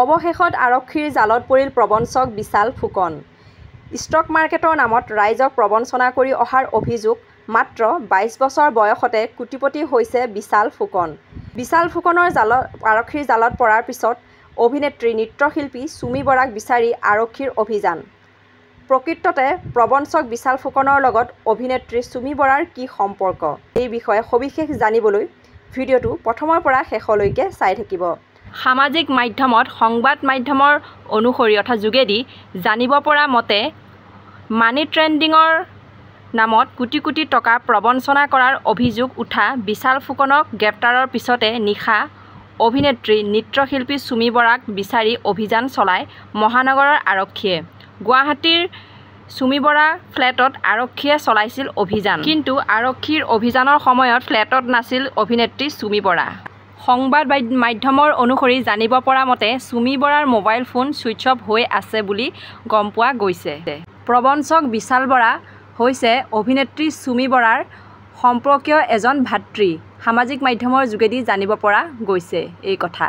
অৱশেষত আৰক্ষীৰ জালত পৰিল প্ৰবঞ্চক বিশাল ফুকন। ষ্টক মাৰ্কেটৰ নামত ৰাইজক প্ৰবঞ্চনা কৰি অহাৰ অভিযোগ মাত্ৰ ২২ বছৰ বয়সতে কোটিপতি হৈছে বিশাল ফুকন। বিশাল ফুকনৰ আৰক্ষীৰ জালত পৰাৰ পিছত অভিনেত্ৰী নৃত্যশিল্পী চুমি বৰাক বিচাৰি আৰক্ষীৰ অভিযান। প্ৰকৃততে প্ৰবঞ্চক বিশাল ফুকনৰ লগত অভিনেত্ৰী চুমি বৰাৰ কি সম্পৰ্ক? এই বিষয়ে সবিশেষ জানিবলৈ ভিডিঅ'টো প্ৰথমৰ পৰা শেষলৈকে চাই থাকিব। সামাজিক মাধ্যমত সংবাদ মাধ্যমৰ অনুসৰি যোগেদি জানিব পৰা মতে মানি ট্ৰেণ্ডিঙৰ নামত কোটি কোটি টকা প্ৰবঞ্চনা কৰাৰ অভিযোগ উঠা বিশাল ফুকনক গ্ৰেপ্তাৰৰ পিছতে নিশা অভিনেত্ৰী নৃত্যশিল্পী চুমি বৰাক বিচাৰি অভিযান চলায় মহানগৰৰ আৰক্ষীয়ে। গুৱাহাটীৰ চুমি বৰা ফ্লেটত আৰক্ষীয়ে চলাইছিল অভিযান। কিন্তু আৰক্ষীৰ অভিযানৰ সময়ত ফ্লেটত নাছিল অভিনেত্ৰী চুমি বৰা। সংবাদ মাধ্যমৰ অনুসৰি জানিব পৰা মতে চুমি বৰাৰ মোবাইল ফোন ছুইচ অফ হৈ আছে বুলি গম পোৱা গৈছে। প্ৰবঞ্চক বিশাল বৰা হৈছে অভিনেত্ৰী চুমি বৰাৰ সম্পৰ্কীয় এজন ভাতৃ। সামাজিক মাধ্যমৰ যোগেদি জানিব পৰা গৈছে এই কথা।